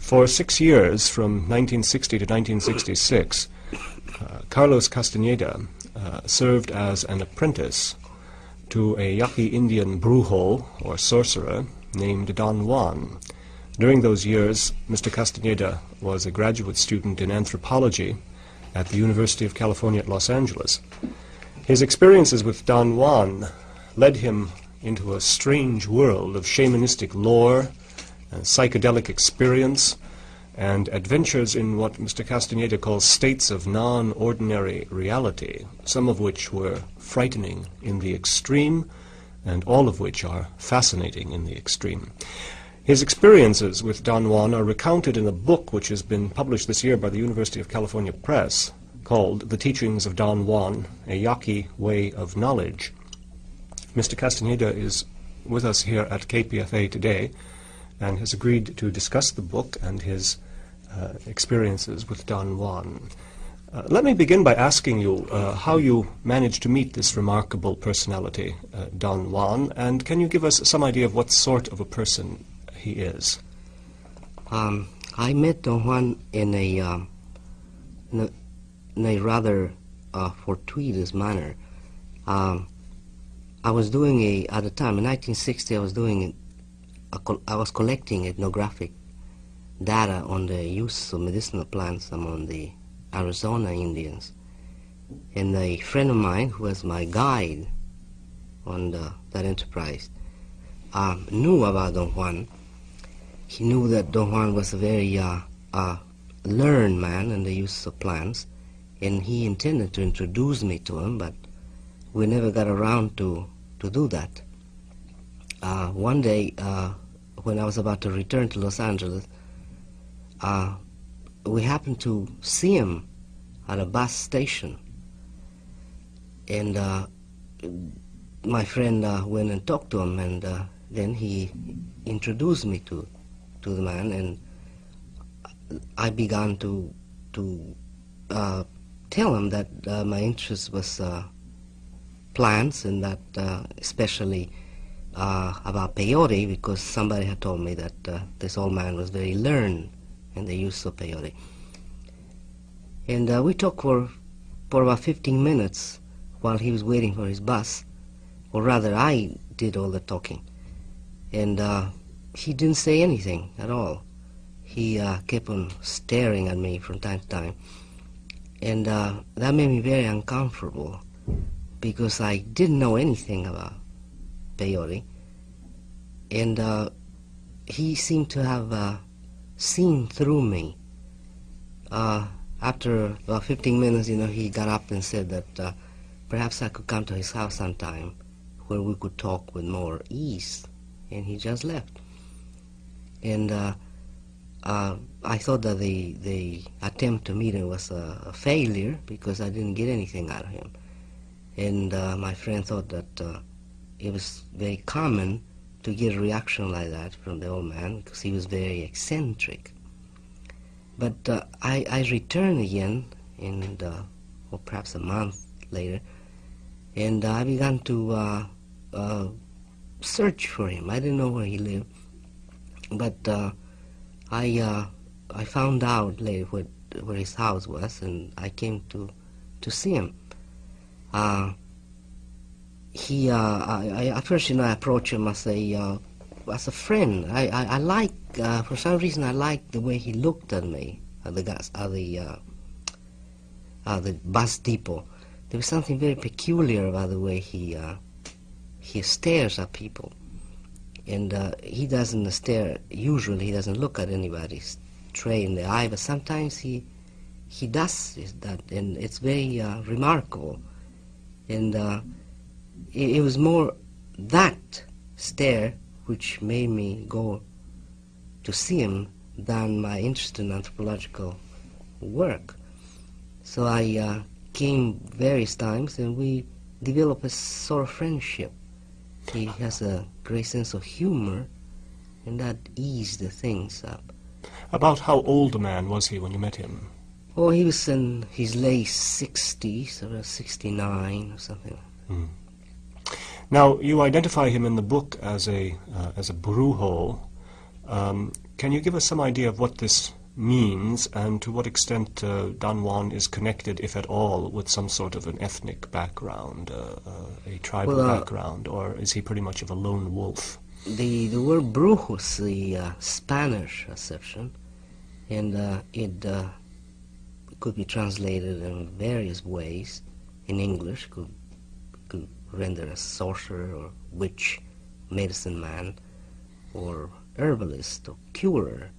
For 6 years, from 1960 to 1966, Carlos Castaneda served as an apprentice to a Yaqui Indian brujo, or sorcerer, named Don Juan. During those years, Mr. Castaneda was a graduate student in anthropology at the University of California at Los Angeles. His experiences with Don Juan led him into a strange world of shamanistic lore and psychedelic experience and adventures in what Mr. Castaneda calls states of non-ordinary reality, some of which were frightening in the extreme and all of which are fascinating in the extreme. His experiences with Don Juan are recounted in a book which has been published this year by the University of California Press called The Teachings of Don Juan, A Yaqui Way of Knowledge. Mr. Castaneda is with us here at KPFA today and has agreed to discuss the book and his experiences with Don Juan. Let me begin by asking you how you managed to meet this remarkable personality, Don Juan, and can you give us some idea of what sort of a person he is? I met Don Juan in a rather fortuitous manner. I was doing at the time, in 1960, I was collecting ethnographic data on the use of medicinal plants among the Arizona Indians. And a friend of mine, who was my guide on that enterprise, knew about Don Juan. He knew that Don Juan was a very learned man in the use of plants, and he intended to introduce me to him, but we never got around to do that. One day, when I was about to return to Los Angeles, we happened to see him at a bus station, and my friend went and talked to him, and then he introduced me to the man, and I began to tell him that my interest was plants, and that especially about peyote, because somebody had told me that this old man was very learned in the use of peyote. And we talked for about 15 minutes while he was waiting for his bus, or rather I did all the talking. And he didn't say anything at all. He kept on staring at me from time to time. And that made me very uncomfortable, because I didn't know anything about peyote. And he seemed to have seen through me. After about 15 minutes, he got up and said that perhaps I could come to his house sometime where we could talk with more ease. And he just left. And I thought that the attempt to meet him was a failure, because I didn't get anything out of him. And my friend thought that it was very common to get a reaction like that from the old man, because he was very eccentric. But I returned again, or perhaps a month later, and I began to search for him. I didn't know where he lived, but I found out later where his house was, and I came to see him. At first, I approached him as a friend. I like, for some reason, I liked the way he looked at me at the bus depot. There was something very peculiar about the way he stares at people, and he doesn't stare. Usually, he doesn't look at anybody straight in the eye, but sometimes he does that, and it's very remarkable. And it was more that stare which made me go to see him than my interest in anthropological work. So I came various times, and we developed a sort of friendship. He has a great sense of humor, and that eased the things up. About how old a man was he when you met him? Oh, he was in his late 60s, or 69 or something. Mm. Now, you identify him in the book as a brujo. Can you give us some idea of what this means, and to what extent Don Juan is connected, if at all, with some sort of an ethnic background, a tribal background, or is he pretty much of a lone wolf? The word brujo is the Spanish acception, and it could be translated in various ways. In English, could render as sorcerer or witch, medicine man, or herbalist or curer.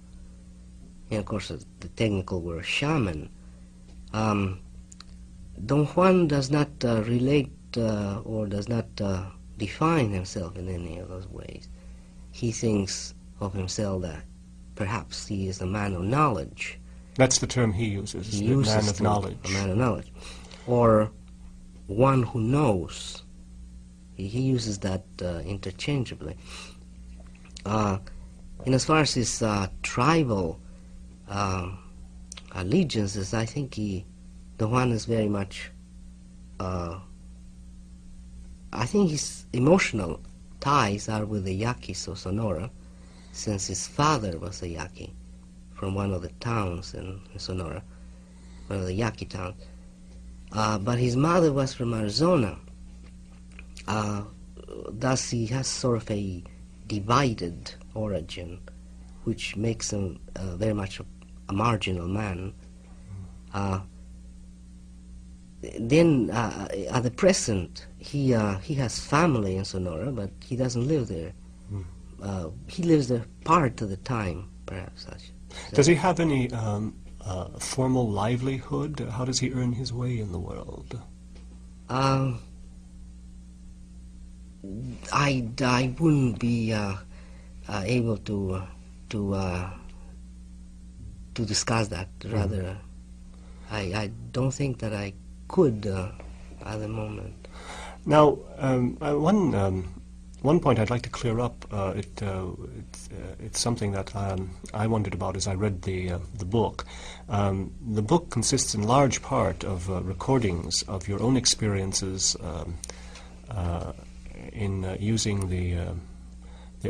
And of course, the technical word shaman. Don Juan does not relate or does not define himself in any of those ways. He thinks of himself that perhaps he is a man of knowledge. That's the term he uses, He the uses man of knowledge. A man of knowledge. Or one who knows. He uses that interchangeably. And as far as his tribal allegiances, I think Don Juan is very much, I think his emotional ties are with the Yaquis of Sonora, since his father was a Yaqui from one of the towns in Sonora, one of the Yaqui towns. But his mother was from Arizona. Thus he has sort of a divided origin, which makes him very much a marginal man. Then, at the present, he has family in Sonora, but he doesn't live there. He lives there part of the time, perhaps. Does he have any formal livelihood? How does he earn his way in the world? I wouldn't be able to discuss that. Rather, I don't think that I could at the moment. Now, one point I'd like to clear up. It's something that I wondered about as I read the book. The book consists in large part of recordings of your own experiences in using the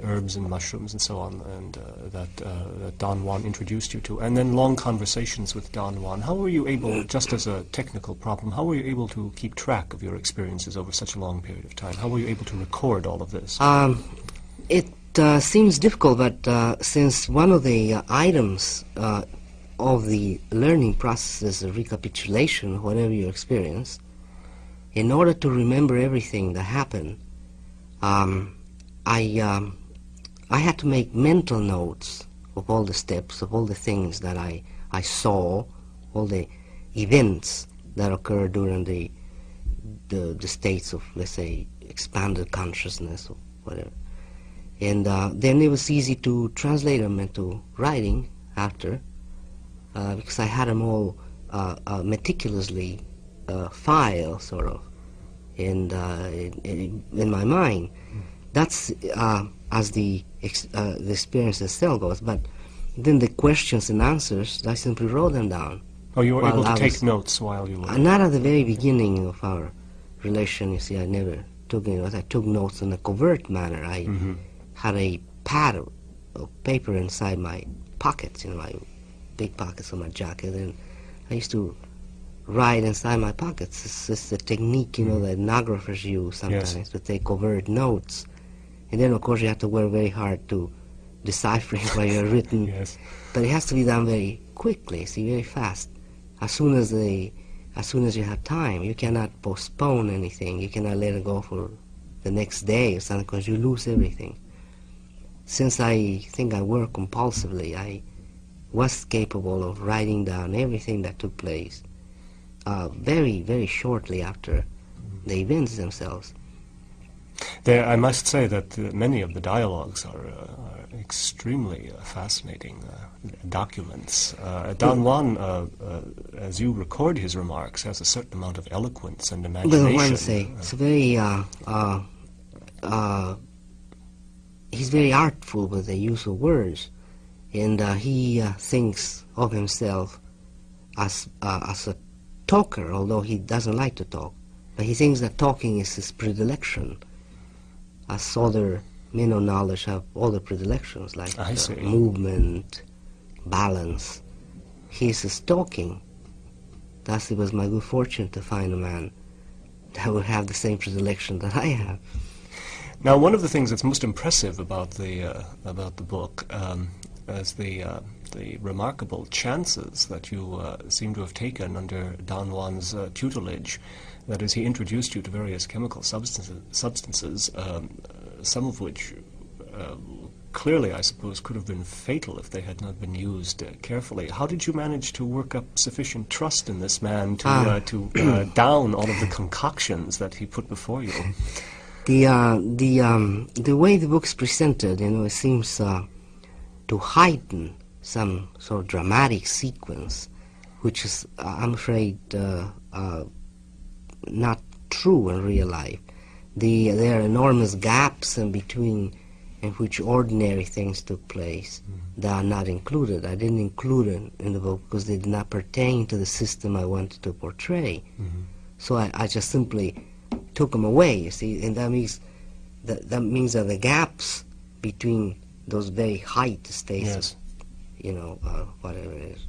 herbs and mushrooms and so on, and that Don Juan introduced you to, and then long conversations with Don Juan. How were you able, just as a technical problem, how were you able to keep track of your experiences over such a long period of time? How were you able to record all of this? It seems difficult, but since one of the items of the learning process is a recapitulation of whatever you experience, in order to remember everything that happened, I had to make mental notes of all the steps, of all the things that I saw, all the events that occurred during the states of, let's say, expanded consciousness or whatever. And then it was easy to translate them into writing after, because I had them all meticulously filed, sort of, in my mind. That's as the experience itself goes. But then the questions and answers, I simply wrote them down. Oh, you were able to take notes while you were... Not at the very beginning of our relation, you see, I never took any notes. I took notes in a covert manner. I had a pad of paper inside my pockets, my big pockets of my jacket, and I used to write inside my pockets. It's just a technique, that ethnographers use sometimes, to take covert notes. And then, of course, you have to work very hard to decipher what you're written. Yes. But it has to be done very quickly, very fast. As soon as you have time, you cannot postpone anything. You cannot let it go for the next day or something, because you lose everything. Since I think I work compulsively, I was capable of writing down everything that took place very, very shortly after the events themselves. I must say that many of the dialogues are extremely fascinating documents. Don Juan, as you record his remarks, has a certain amount of eloquence and imagination. Well, one say it's very. He's very artful with the use of words, and he thinks of himself as a talker, although he doesn't like to talk. But he thinks that talking is his predilection, as other men of knowledge have all the predilections, like movement, balance. He's talking. Thus it was my good fortune to find a man that would have the same predilection that I have. Now, one of the things that's most impressive about the book is the remarkable chances that you seem to have taken under Don Juan's tutelage. That is, he introduced you to various chemical substances, some of which clearly, I suppose, could have been fatal if they had not been used carefully. How did you manage to work up sufficient trust in this man to down all of the concoctions that he put before you? The way the book's presented, it seems to heighten some sort of dramatic sequence, which is, I'm afraid, not true in real life. There are enormous gaps in between in which ordinary things took place that are not included. I didn't include it in the book because they did not pertain to the system I wanted to portray. So I just simply took them away, you see, and that means that the gaps between those very height states, whatever it is,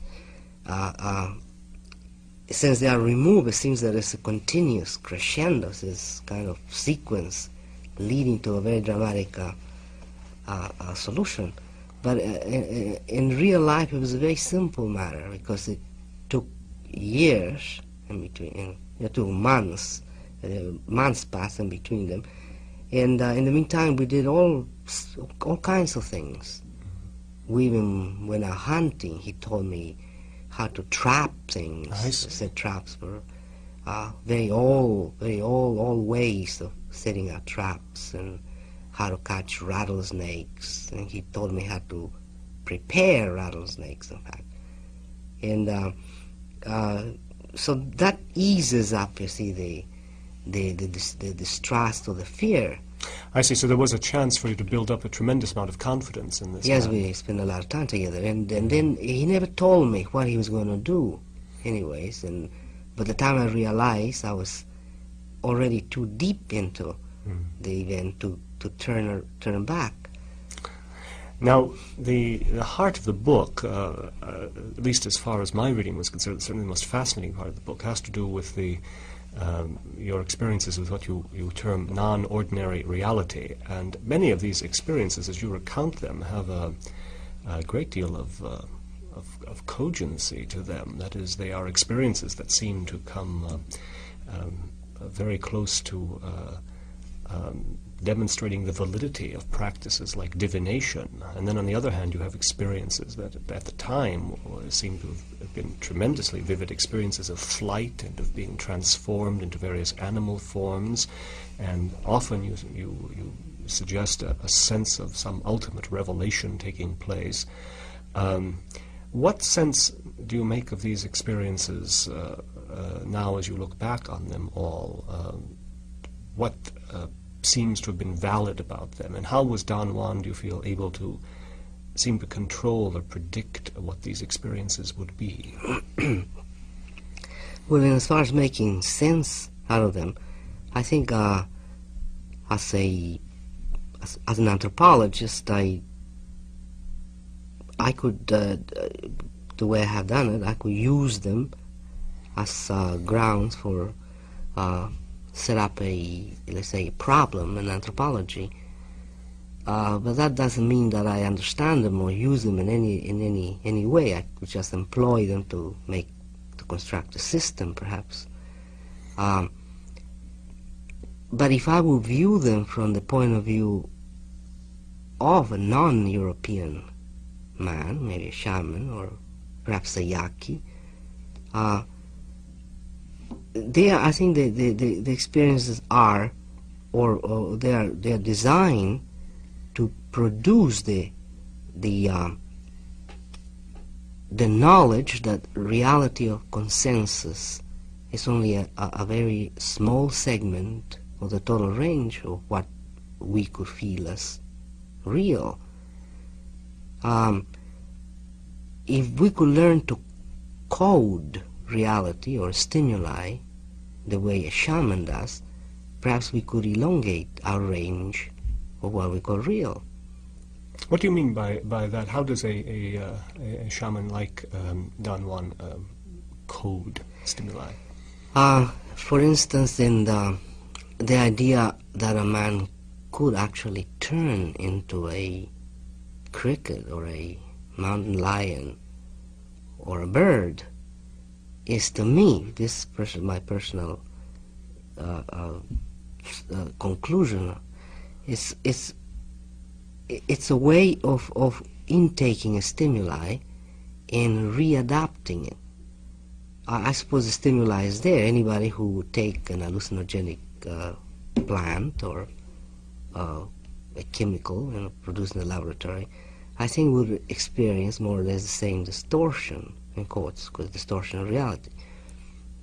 since they are removed, it seems that it's a continuous crescendo, this kind of sequence leading to a very dramatic solution. But in real life, it was a very simple matter because it took years in between, it took months passed in between them. And in the meantime, we did all kinds of things. We even went out hunting. He told me how to trap things. I said traps were very old ways of setting out traps, and how to catch rattlesnakes. And he told me how to prepare rattlesnakes, in fact. And so that eases up, you see, the distrust or the fear. I see. So there was a chance for you to build up a tremendous amount of confidence in this. Yes, man. We spent a lot of time together, and then he never told me what he was going to do, anyways. And by the time I realized, I was already too deep into the event to turn back. Now, the heart of the book, at least as far as my reading was concerned, certainly the most fascinating part of the book, has to do with your experiences with what you term non-ordinary reality. And many of these experiences, as you recount them, have a great deal of cogency to them. That is, they are experiences that seem to come very close to demonstrating the validity of practices like divination. And then on the other hand, you have experiences that at the time seem to have been tremendously vivid experiences of flight and of being transformed into various animal forms. And often you suggest a sense of some ultimate revelation taking place. What sense do you make of these experiences now as you look back on them all? What seems to have been valid about them, and how was Don Juan, do you feel, able to seem to control or predict what these experiences would be? Well, as far as making sense out of them, I think as an anthropologist, I could, the way I have done it, I could use them as grounds for set up let's say, a problem in anthropology. But that doesn't mean that I understand them or use them in any way. I could just employ them to construct a system, perhaps. But if I would view them from the point of view of a non-European man, maybe a shaman or perhaps a Yaqui, I think the experiences are, or they are designed to produce the knowledge that reality of consensus is only a very small segment of the total range of what we could feel as real. If we could learn to code reality or stimuli the way a shaman does, perhaps we could elongate our range or what we call real. What do you mean by that? How does a shaman like Don Juan code stimuli? For instance, in the idea that a man could actually turn into a cricket or a mountain lion or a bird is, to me, my personal conclusion. It's a way of intaking a stimuli and readapting it. I suppose the stimuli is there. Anybody who would take an hallucinogenic plant or a chemical produced in the laboratory, I think would experience more or less the same distortion, in quotes, because distortion of reality.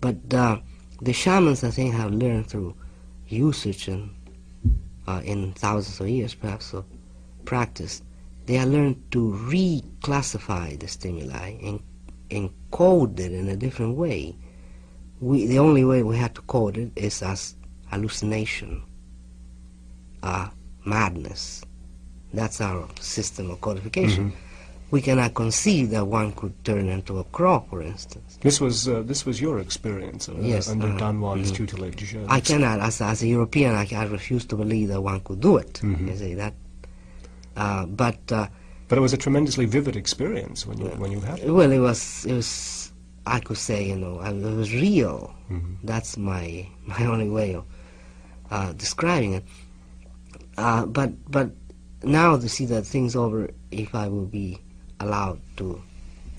But the shamans, I think, have learned through usage and in thousands of years, perhaps, of practice, they have learned to reclassify the stimuli and code it in a different way. The only way we have to code it is as hallucination, madness. That's our system of codification. Mm-hmm. We cannot conceive that one could turn into a crow, for instance. This was your experience yes, under Don Juan's tutelage. I cannot, as a European, I refuse to believe that one could do it. Mm-hmm. You see that, but it was a tremendously vivid experience when you had it. Well, it was. I could say, it was real. Mm-hmm. That's my only way of describing it. But now to see that thing's over, if I will be allowed to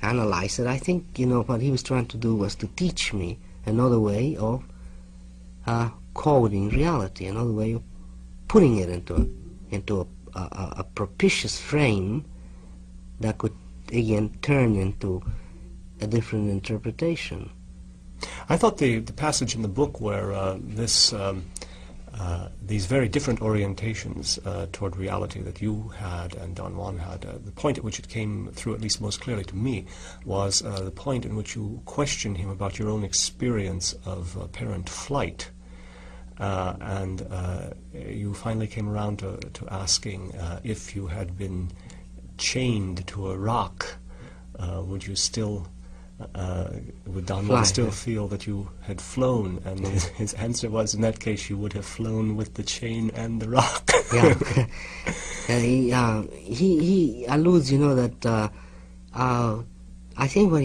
analyze it, I think what he was trying to do was to teach me another way of coding reality, another way of putting it into a propitious frame that could again turn into a different interpretation. I thought the passage in the book where these very different orientations toward reality that you had and Don Juan had, the point at which it came through, at least most clearly to me, was the point in which you questioned him about your own experience of apparent flight. And you finally came around to asking if you had been chained to a rock, would you still... would Don Juan still feel that you had flown? And his answer was, in that case, you would have flown with the chain and the rock. Yeah, and he alludes, that I think what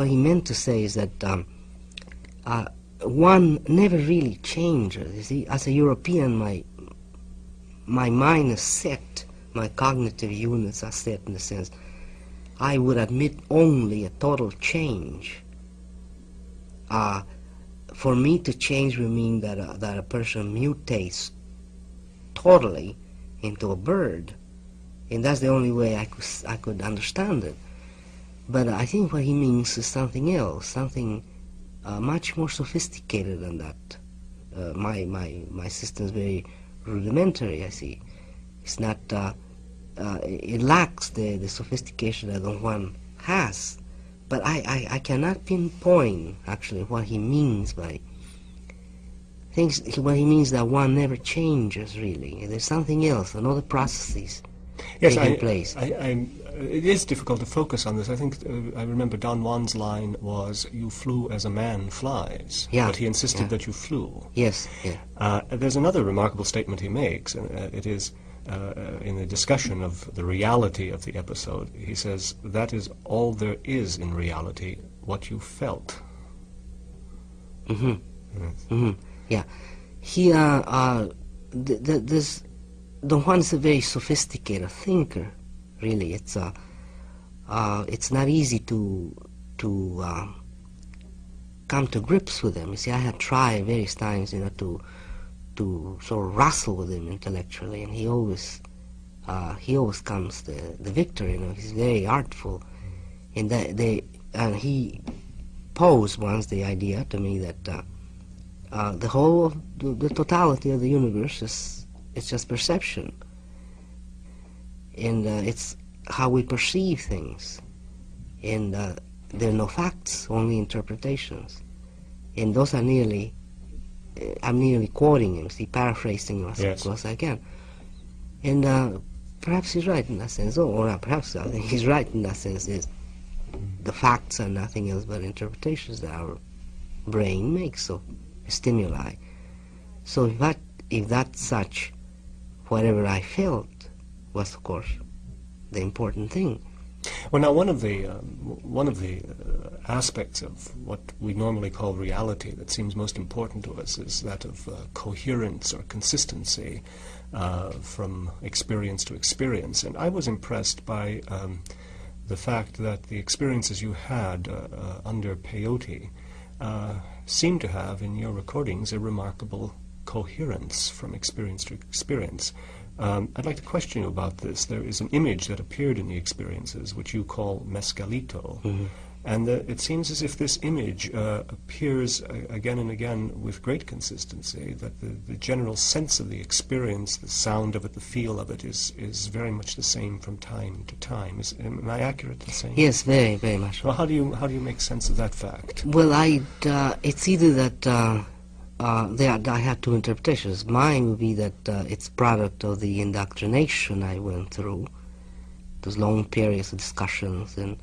he meant to say is that one never really changes. You see, as a European, my mind is set, my cognitive units are set in the sense I would admit only a total change. For me to change would mean that a person mutates totally into a bird, and that's the only way I could understand it. But I think what he means is something else, something much more sophisticated than that. My system is very rudimentary, I see. It's not... it lacks the sophistication that Don Juan has, but I cannot pinpoint actually what he means by things. What he means that one never changes really. There's something else, another processes taking place. It is difficult to focus on this. I think I remember Don Juan's line was, "You flew as a man flies," but he insisted that you flew. Yes. Yeah. There's another remarkable statement he makes, and it is. In the discussion of the reality of the episode, he says, that is all there is in reality, what you felt. Mm-hmm. Yes. Mm-hmm. Yeah. He, this Don Juan is a very sophisticated thinker, really. It's not easy to come to grips with him. You see, I have tried various times, to sort of wrestle with him intellectually, and he always comes the victor. He's very artful, and and he posed once the idea to me that the whole of the totality of the universe it's just perception, and it's how we perceive things, and there are no facts, only interpretations, and those are nearly I'm nearly quoting him, see, paraphrasing as close as I can. And perhaps he's right in that sense, or not perhaps, I think he's right in that sense. Is the facts are nothing else but interpretations that our brain makes of stimuli. So if that's such, whatever I felt was, of course, the important thing. Well, now one of the aspects of what we normally call reality that seems most important to us is that of coherence or consistency from experience to experience. And I was impressed by the fact that the experiences you had under peyote seem to have in your recordings a remarkable coherence from experience to experience. I'd like to question you about this. There is an image that appeared in the experiences which you call mescalito, and it seems as if this image appears again and again with great consistency, that the general sense of the experience, the sound of it, the feel of it is very much the same from time to time. Am I accurate in saying? Yes, very, very much. Well, how do you make sense of that fact? Well, it's either that I have two interpretations. Mine would be that it's product of the indoctrination I went through, those long periods of discussions and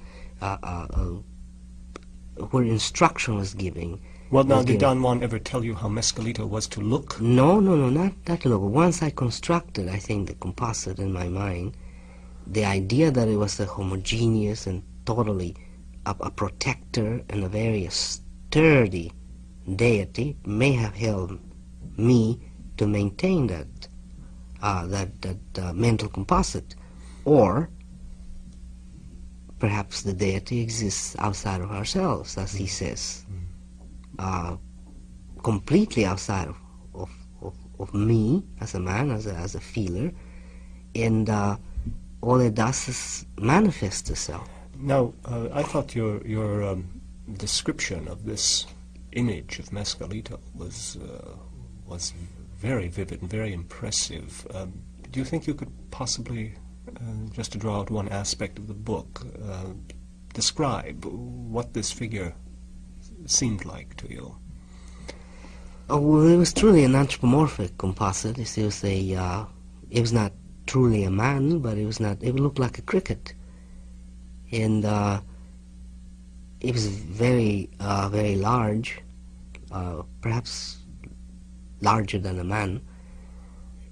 where instruction was given. Well, now, did Don Juan ever tell you how mescalito was to look? No, not look. Once I constructed, I think, the composite in my mind, the idea that it was a homogeneous and totally a protector and a very sturdy deity may have helped me to maintain that mental composite, or perhaps the deity exists outside of ourselves, as he says, completely outside of me as a man, as a feeler, and all it does is manifest itself. Now, I thought your description of this image of mescalito was very vivid and very impressive. Do you think you could possibly, just to draw out one aspect of the book, describe what this figure seemed like to you? Oh, well, it was truly an anthropomorphic composite. It was not truly a man, but it looked like a cricket. And it was very, very large, perhaps larger than a man.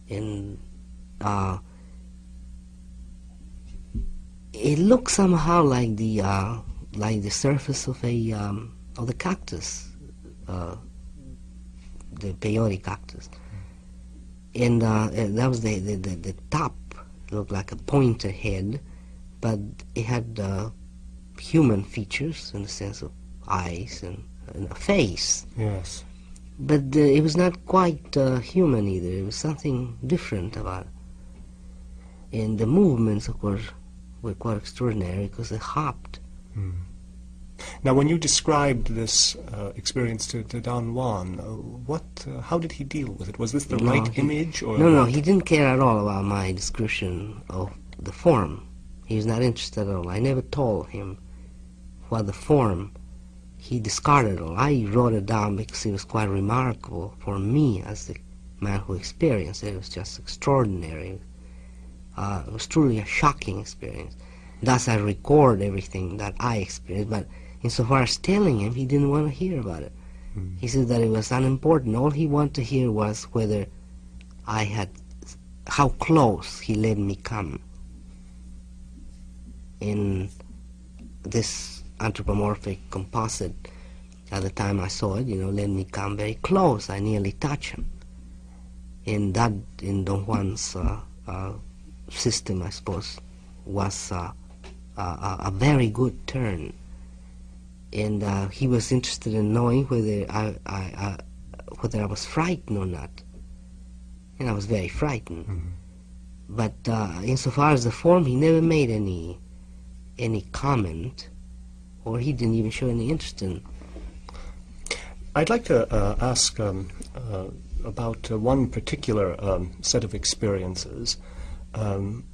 And it looked somehow like the surface of the cactus, the peyote cactus. And that was the top. It looked like a pointed head, but it had human features in the sense of eyes and a face. Yes. But it was not quite human either. It was something different about it. And the movements, of course, were quite extraordinary because they hopped. Now, when you described this experience to Don Juan, how did he deal with it? Was this the right image? Or no, he didn't care at all about my description of the form. He was not interested at all. I never told him what the form. He discarded it all. I wrote it down because it was quite remarkable for me as the man who experienced it. It was just extraordinary. It was truly a shocking experience. Thus, I record everything that I experienced, but insofar as telling him, he didn't want to hear about it. He said that it was unimportant. All he wanted to hear was whether how close he let me come in this anthropomorphic composite. At the time I saw it, let me come very close. I nearly touched him. And that, in Don Juan's system, I suppose, was a very good turn. And he was interested in knowing whether I was frightened or not. And I was very frightened. But insofar as the form, he never made any comment, or he didn't even show any interest in. I'd like to ask about one particular set of experiences.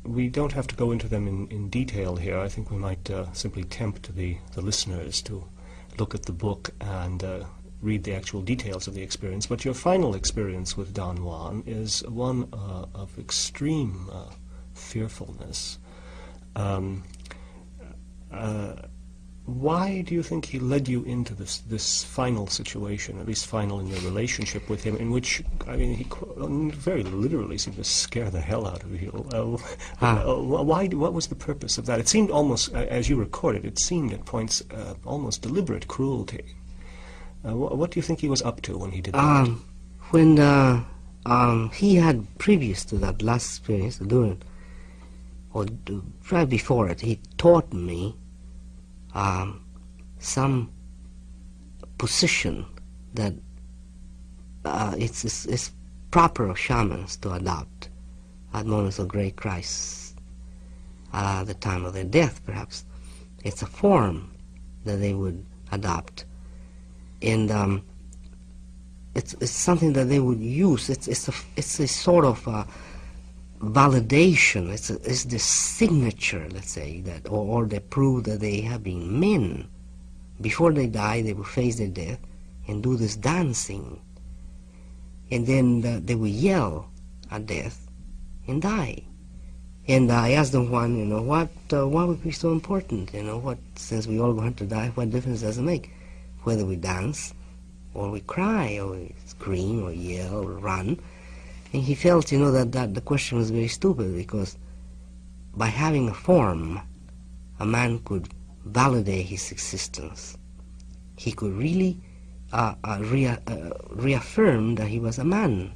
We don't have to go into them in detail here. I think we might simply tempt the listeners to look at the book and read the actual details of the experience, but your final experience with Don Juan is one of extreme fearfulness. Why do you think he led you into this final situation, at least final in your relationship with him, in which, I mean, he very literally seemed to scare the hell out of you? What was the purpose of that? It seemed almost, as you recorded, it seemed at points almost deliberate cruelty. What do you think he was up to when he did that? When he had, previous to that last experience, right before it, he taught me some position that it's proper of shamans to adopt at moments of great crisis, at the time of their death, perhaps. It's a form that they would adopt, and it's something that they would use. It's a sort of validation. It's the signature, let's say, that or they prove that they have been men. Before they die, they will face their death and do this dancing, and then they will yell at death and die. And I asked them one, what would be so important? Since we all going to die, what difference does it make whether we dance or we cry or we scream or yell or run? And he felt, that the question was very stupid, because by having a form, a man could validate his existence. He could really reaffirm that he was a man,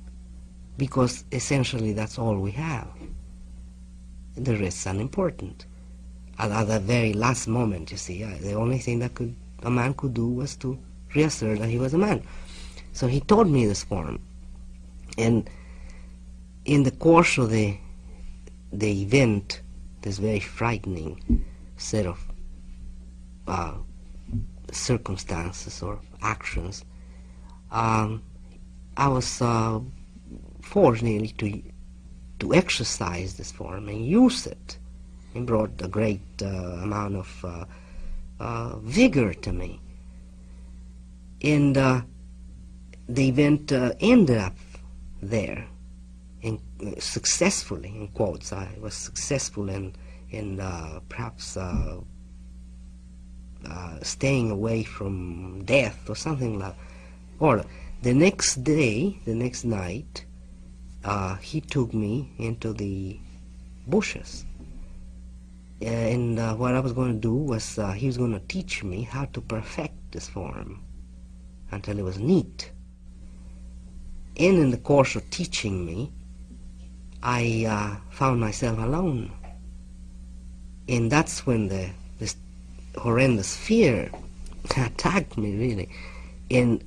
because essentially that's all we have. The rest is unimportant. At the very last moment, you see, the only thing that a man could do was to reassert that he was a man. So he taught me this form, and in the course of the event, this very frightening set of circumstances or actions, I was forced nearly to exercise this form and use it. It brought a great amount of vigor to me. And the event ended up there. And successfully, in quotes, I was successful in perhaps staying away from death or something like that. Or the next day, the next night, he took me into the bushes. And what I was going to do was he was going to teach me how to perfect this form until it was neat. And in the course of teaching me, I found myself alone. And that's when this horrendous fear attacked me, really. And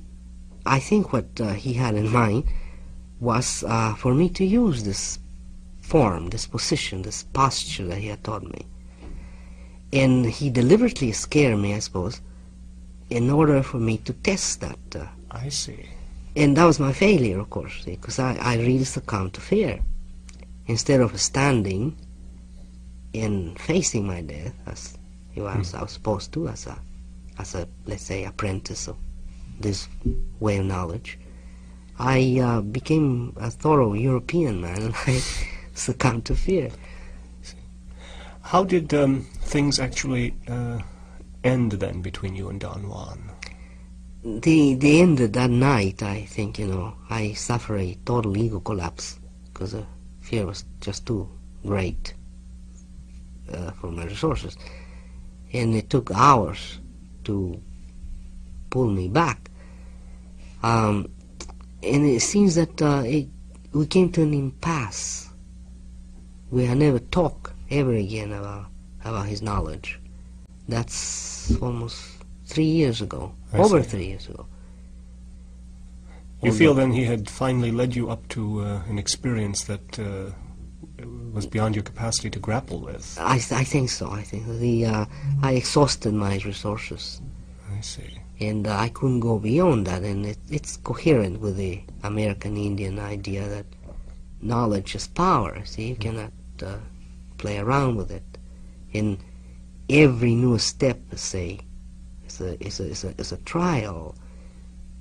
I think what he had in mind was for me to use this form, this position, this posture that he had taught me. And he deliberately scared me, I suppose, in order for me to test that. I see. And that was my failure, of course, because I really succumbed to fear. Instead of standing and facing my death, as I was supposed to, as a let's say, apprentice of this way of knowledge, I became a thorough European man, and I succumbed to fear. How did things actually end then between you and Don Juan? They ended that night, I think, I suffered a total ego collapse, because the fear was just too great for my resources. And it took hours to pull me back. And it seems that we came to an impasse. We had never talked ever again about his knowledge. That's almost 3 years ago, over 3 years ago. You feel then he had finally led you up to an experience that was beyond your capacity to grapple with? I think so. I think I exhausted my resources. I see. And I couldn't go beyond that, and it's coherent with the American Indian idea that knowledge is power. See, you cannot play around with it. And every new step, say, is a trial.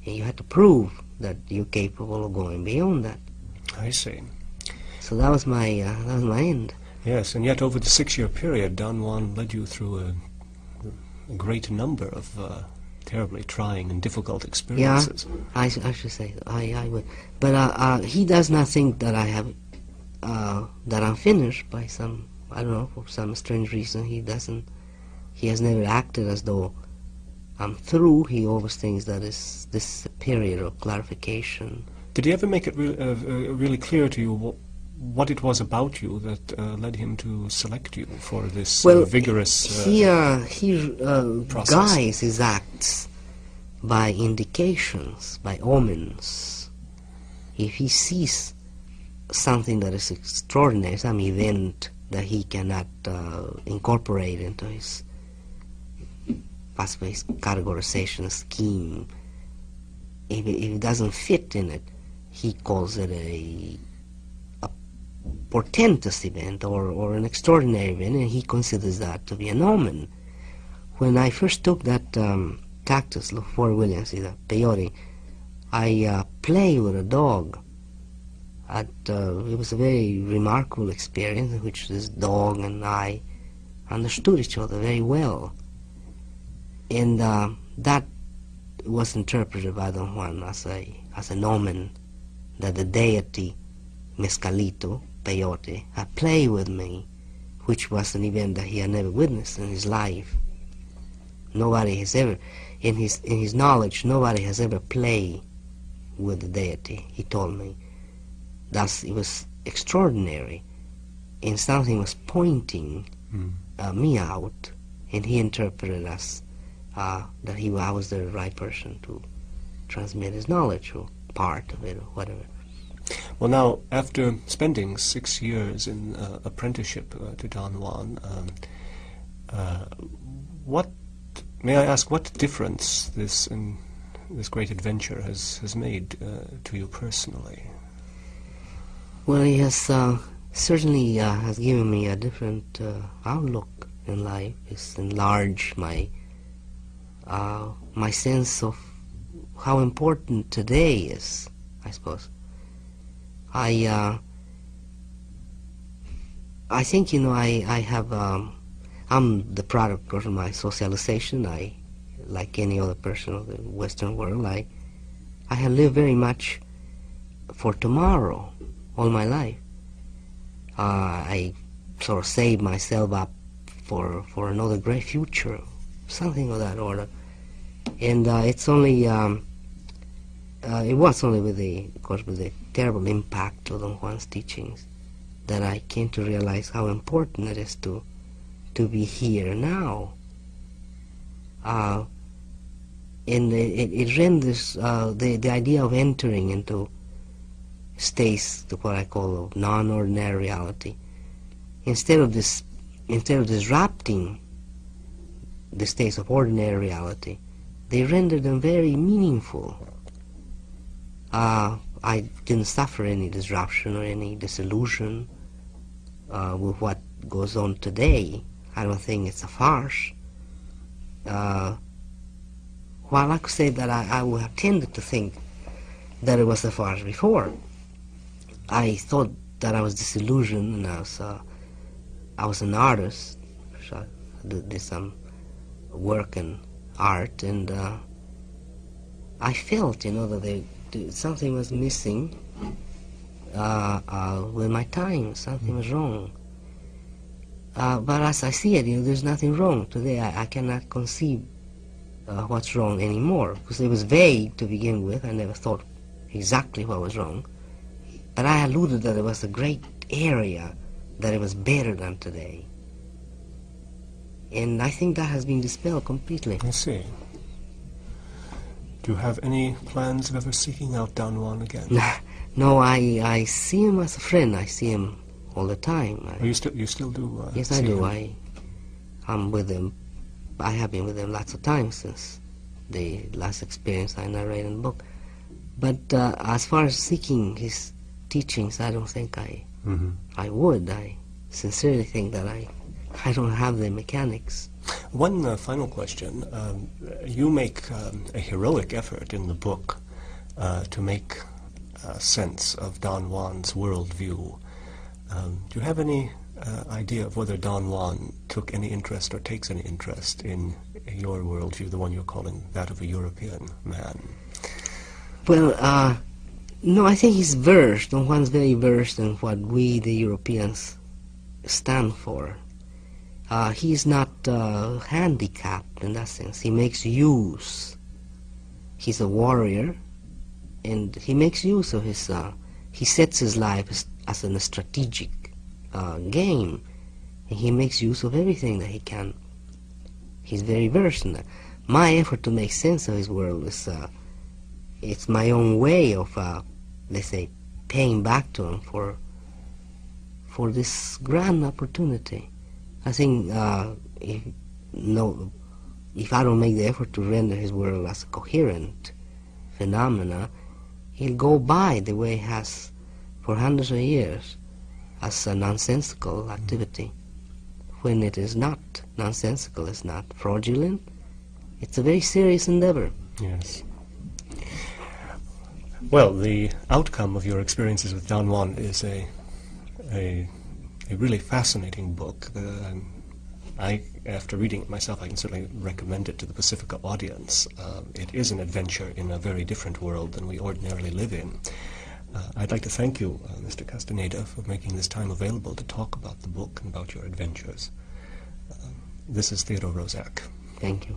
And you had to prove that you're capable of going beyond that. I see. So that was my end. Yes, and yet over the 6-year period, Don Juan led you through a great number of terribly trying and difficult experiences. Yeah, I should say I would. But he does not think that I have that I'm finished by some, I don't know, for some strange reason. He doesn't. He has never acted as though I'm through. He always thinks that this a period of clarification. Did he ever make it really clear to you what it was about you that led him to select you for this vigorous he process? guides his acts by indications, by omens. If he sees something that is extraordinary, some event that he cannot incorporate into his possibly his categorization scheme, if it doesn't fit in it, he calls it a portentous event or an extraordinary event, and he considers that to be an omen. When I first took that cactus, Fort Williams, the peyote, I played with a dog. It was a very remarkable experience in which this dog and I understood each other very well. And that was interpreted by Don Juan as an omen that the deity Mezcalito, peyote, had played with me, which was an event that he had never witnessed in his life. Nobody has ever, in his knowledge, nobody has ever played with the deity, he told me. Thus, it was extraordinary, and something was pointing me out, and he interpreted us that I was the right person to transmit his knowledge, or part of it, or whatever. Well, now, after spending 6 years in apprenticeship to Don Juan, may I ask, what difference this great adventure has made to you personally? Well, he has certainly has given me a different outlook in life. It's enlarged my sense of how important today is, I suppose. I think, I have, I'm the product of my socialization. Like any other person of the Western world, I have lived very much for tomorrow all my life. I sort of saved myself up for another great future, something of that order. And it's only, it was only with the terrible impact of Don Juan's teachings that I came to realize how important it is to be here now. And it renders the idea of entering into states, what I call of non-ordinary reality, instead of disrupting the states of ordinary reality, they render them very meaningful. I didn't suffer any disruption or any disillusion with what goes on today. I don't think it's a farce. While I could say that I would have tended to think that it was a farce before, I thought that I was disillusioned, and I was an artist, so I did some work in art, and I felt, that something was missing with my time. Something was wrong. But as I see it, there's nothing wrong today. I cannot conceive what's wrong anymore, because it was vague to begin with. I never thought exactly what was wrong. But I alluded that it was a great area, that it was better than today. And I think that has been dispelled completely. I see. Do you have any plans of ever seeking out Don Juan again? No, I see him as a friend. I see him all the time. You still do? Yes, I do. I'm with him. I have been with him lots of times since the last experience I narrate in the book. But as far as seeking his teachings, I don't think I would. I sincerely think that I don't have the mechanics. One final question. You make a heroic effort in the book to make sense of Don Juan's worldview. Do you have any idea of whether Don Juan took any interest or takes any interest in your worldview, the one you're calling that of a European man? Well, no, I think he's versed. Don Juan's very versed in what we, the Europeans, stand for. He's not handicapped in that sense. He makes use. He's a warrior, and he makes use of his. He sets his life as a strategic game, and he makes use of everything that he can. He's very versed in that. My effort to make sense of his world is it's my own way of, let's say, paying back to him for this grand opportunity. I think if I don't make the effort to render his world as a coherent phenomena, he'll go by the way it has for hundreds of years as a nonsensical activity. When it is not nonsensical, it's not fraudulent, it's a very serious endeavor. Yes. Well, the outcome of your experiences with Don Juan is a really fascinating book. After reading it myself, I can certainly recommend it to the Pacifica audience. It is an adventure in a very different world than we ordinarily live in. I'd like to thank you, Mr. Castaneda, for making this time available to talk about the book and about your adventures. This is Theodor Rozak. Thank you.